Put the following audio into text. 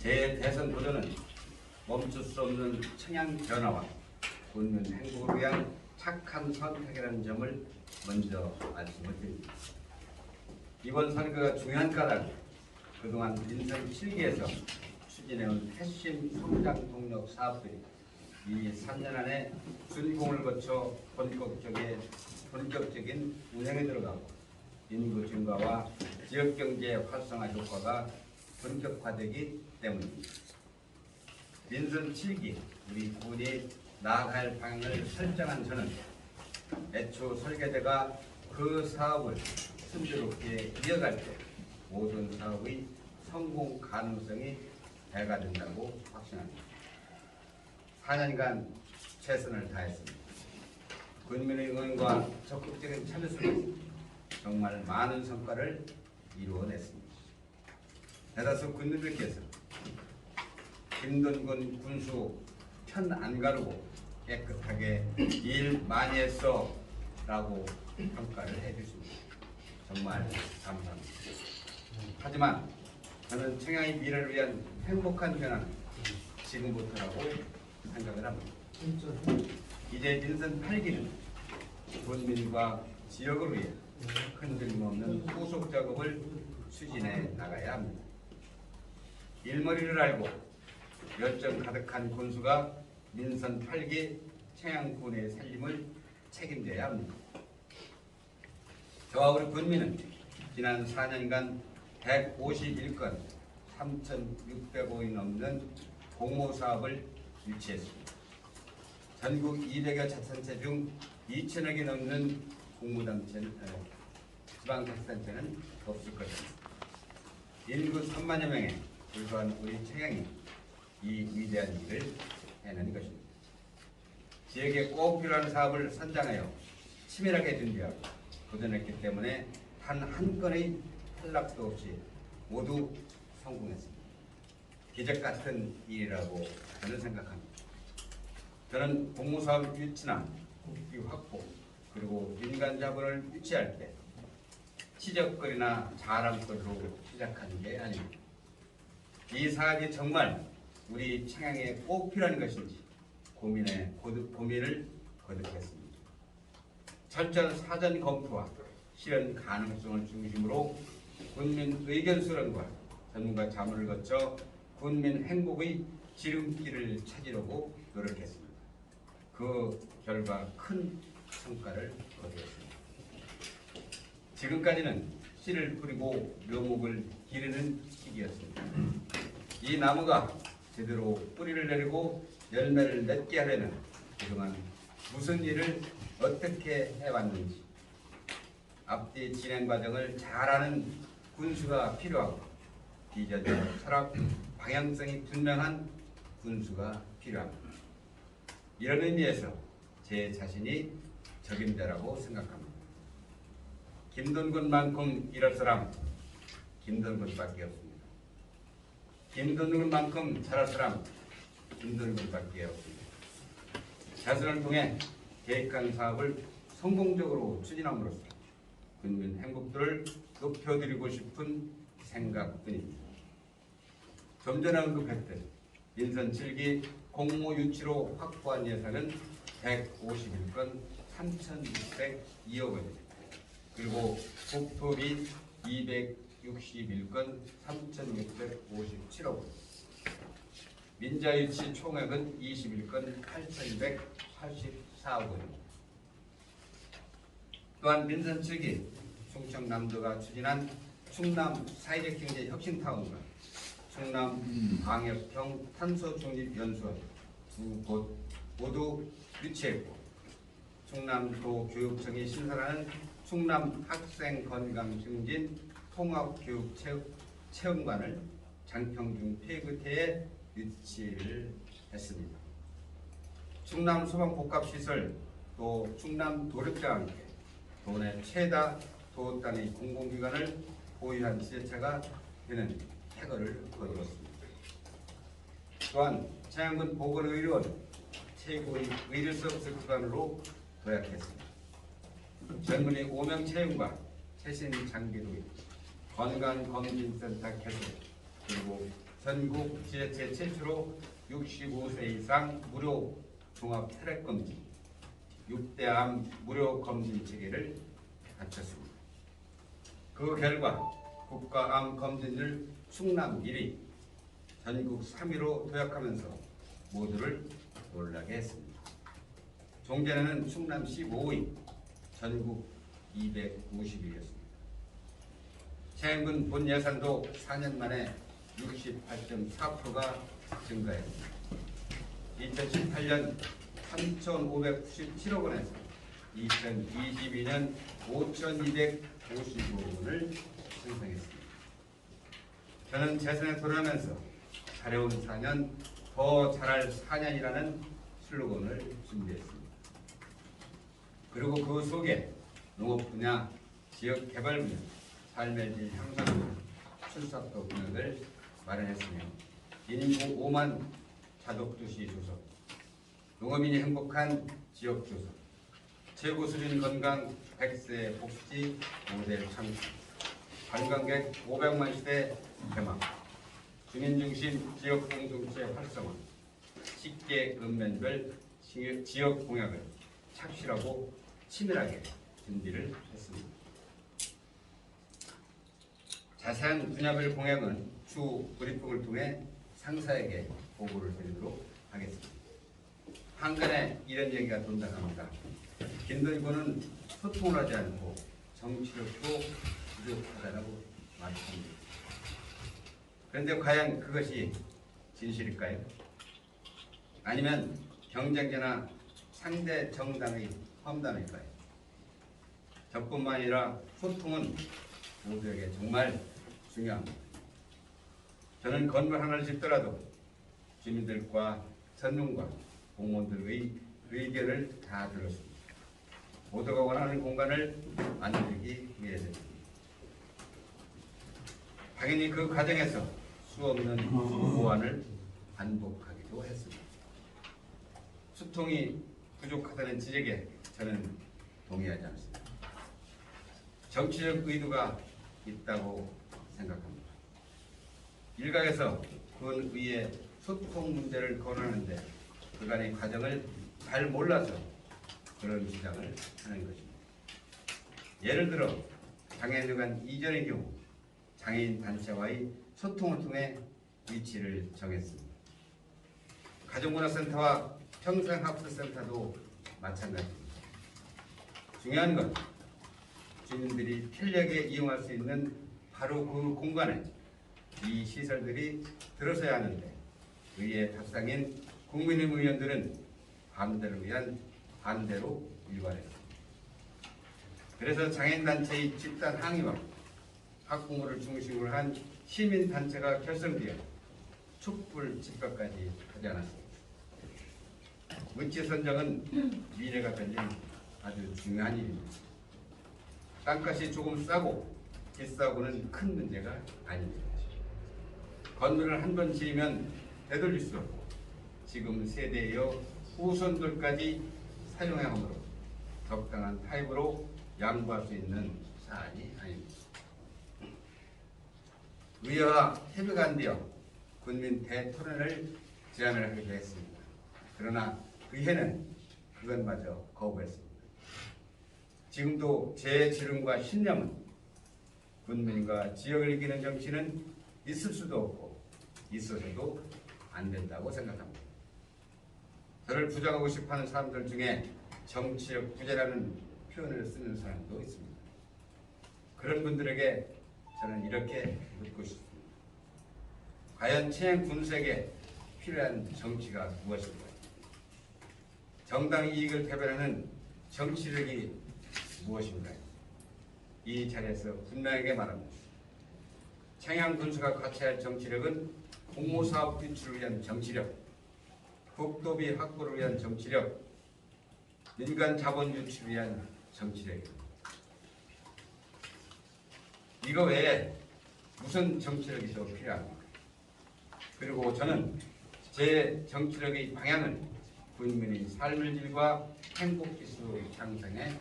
제 대선 도전은 멈출 수 없는 청양 변화와 국민 행복을 위한 착한 선택이라는 점을 먼저 말씀을 드립니다. 이번 선거가 중요한 까닭은 그동안 민선 7기에서 추진해온 핵심 성장 동력 사업들이 이 3년 안에 준공을 거쳐 본격적인 운행에 들어가고 인구 증가와 지역경제 활성화 효과가 본격화되기 때문입니다. 민선 7기 우리 군이 나아갈 방향을 설정한 저는 애초 설계자가 그 사업을 순조롭게 이어갈 때 모든 사업의 성공 가능성이 배가 된다고 확신합니다. 4년간 최선을 다했습니다. 국민의 응원과 적극적인 참여 속에서 정말 많은 성과를 이루어냈습니다. 대다수 군민들께서 김동건 군수 편 안 가르고 깨끗하게 일 많이 했어 라고 평가를 해주십니다. 정말 감사합니다. 하지만 저는 청양의 미래를 위한 행복한 변화는 지금부터라고 생각을 합니다. 이제 민선 8기는 군민과 지역을 위해 흔들림없는 후속 작업을 추진해 나가야 합니다. 일머리를 알고 열정 가득한 군수가 민선 8기 청양군의 살림을 책임져야 합니다. 저와 우리 군민은 지난 4년간 151건 3,600호이 넘는 공모사업을 유치했습니다. 전국 200여 자치단체 중 2,000억이 넘는 지방자치단체는 없을 것입니다. 인구 3만여 명에 불과한 우리 청양이 이 위대한 일을 해낸 것입니다. 지역에 꼭 필요한 사업을 선정하여 치밀하게 준비하고 도전했기 때문에 단 한 건의 탈락도 없이 모두 성공했습니다. 기적 같은 일이라고 저는 생각합니다. 저는 공모사업 유치나 국비 확보 그리고 민간 자본을 유치할 때 치적거리나 자랑거리로 시작하는 게 아닙니다. 이 사업이 정말 우리 청양에 꼭 필요한 것인지 고민을 거듭했습니다. 철저한 사전 검토와 실현 가능성을 중심으로 군민 의견 수렴과 전문가 자문을 거쳐 군민 행복의 지름길을 찾으려고 노력했습니다. 그 결과 큰 성과를 거두었습니다. 지금까지는 씨를 뿌리고 묘목을 기르는 시기였습니다. 이 나무가 제대로 뿌리를 내리고 열매를 맺게 하려면 그동안 무슨 일을 어떻게 해왔는지 앞뒤 진행 과정을 잘 아는 군수가 필요하고 비전적 철학, 방향성이 분명한 군수가 필요합니다. 이런 의미에서 제 자신이 적임자라고 생각합니다. 김동건만큼 이럴 사람 김동건밖에 없습니다. 김동건만큼 잘할 사람 김동건밖에 없습니다. 자선을 통해 계획한 사업을 성공적으로 추진함으로써 국민 행복도를 높여드리고 싶은 생각뿐입니다. 좀 전에 언급했듯 민선 7기 공모 유치로 확보한 예산은 151건 3,602억 원입니다. 그리고 국토비 261건 3,657억 원, 민자유치 총액은 21건 8,284억 원입니다. 또한 민선 7기 충청남도가 추진한 충남 사회적 경제 혁신타운과 충남 광역형 탄소중립연수원 두 곳 모두 유치했고 충남도 교육청이 신설하는 충남 학생 건강 증진 통합교육 체험관을 장평중 폐교태에 유치를 했습니다. 충남 소방복합시설 또 충남 도력자와 함께 도내 최다 도 단위 공공기관을 보유한 지자체가 되는 쾌거를 거두었습니다. 또한 청양군 보건의료원 최고의 의료 서비스 기관으로 도약했습니다. 젊은이 5명 채용과 최신 장비 도입, 건강검진센터 개설, 그리고 전국 지자체 최초로 65세 이상 무료 종합 혈액 검진, 6대암 무료 검진 체계를 갖췄습니다. 그 결과 국가암 검진률 충남 1위, 전국 3위로 도약하면서 모두를 놀라게 했습니다. 종전에는 충남시 5위, 전국 250위였습니다. 채행군 본 예산도 4년 만에 68.4%가 증가했습니다. 2018년 3,597억 원에서 2022년 5,255억 원을 생성했습니다. 저는 재선에 돌아오면서 잘해온 4년, 더 잘할 4년이라는 슬로건을 준비했습니다. 그리고 그 속에 농업 분야, 지역 개발 분야, 삶의 질 향상 분야, 출사표 분야를 마련했으며 인구 5만 자독도시 조성, 농업인이 행복한 지역 조성, 최고 수준 건강 100세 복지 모델 창출, 관광객 500만 시대 개막, 주민 중심 지역 공동체 활성화, 식계 읍면별 지역 공약을 착실하고 치밀하게 준비를 했습니다. 자세한 분야별 공약은 추후 브리핑을 통해 상사에게 보고를 드리도록 하겠습니다. 한간에 이런 얘기가 돈다고 합니다. 김도리고는 소통을 하지 않고 정치력도 부족하다고 말했습니다. 그런데 과연 그것이 진실일까요? 아니면 경쟁자나 상대 정당의 험담일까요? 저뿐만 아니라 소통은 모두에게 정말 중요합니다. 저는 건물 하나를 짓더라도 주민들과 전문가, 공무원들의 의견을 다 들었습니다. 모두가 원하는 공간을 만들기 위해서입니다. 당연히 그 과정에서 수없는 보완을 반복하기도 했습니다. 소통이 부족하다는 지적에 저는 동의하지 않습니다. 정치적 의도가 있다고 생각합니다. 일각에서 군 위에 소통 문제를 거론하는데 그간의 과정을 잘 몰라서 그런 주장을 하는 것입니다. 예를 들어 장애인 간 이전의 경우 장애인 단체와의 소통을 통해 위치를 정했습니다. 가족문화센터와 평생학습센터도 마찬가지입니다. 중요한 건 주민들이 편리하게 이용할 수 있는 바로 그 공간에 이 시설들이 들어서야 하는데 의회 답상인 국민의힘 의원들은 반대를 위한 반대로 일관했습니다. 그래서 장애인단체의 집단 항의와 학부모를 중심으로 한 시민단체가 결성되어 촛불 집회까지 하지 않았습니다. 위치 선정은 미래가 걸린 아주 중요한 일입니다. 땅값이 조금 싸고 비싸고는 큰 문제가 아닙니다. 건물을 한 번 지으면 되돌릴 수 없고 지금 세대에 이어 후손들까지 사용해야 하므로 적당한 타입으로 양보할 수 있는 사안이 아닙니다. 의회와 협의가 안 되어 군민 대토론을 제안을 하기도 했습니다. 그러나 의회는 그것마저 거부했습니다. 지금도 제 지름과 신념은 군민과 지역을 이기는 정치는 있을 수도 없고 있어서도 안 된다고 생각합니다. 저를 부정하고 싶어하는 사람들 중에 정치적 부재라는 표현을 쓰는 사람도 있습니다. 그런 분들에게 저는 이렇게 묻고 싶습니다. 과연 채행 군수에게 필요한 정치가 무엇인가요? 정당 이익을 대변하는 정치력이 무엇인가요? 이 자리에서 분명하게 말합니다. 청양 군수가 갖춰야 할 정치력은 공모사업 유출을 위한 정치력, 국도비 확보를 위한 정치력, 민간 자본 유출을 위한 정치력입니다. 이거 외에 무슨 정치력이 더 필요합니까? 그리고 저는 제 정치력의 방향을 국민의 삶의 질과 행복 지수 향상에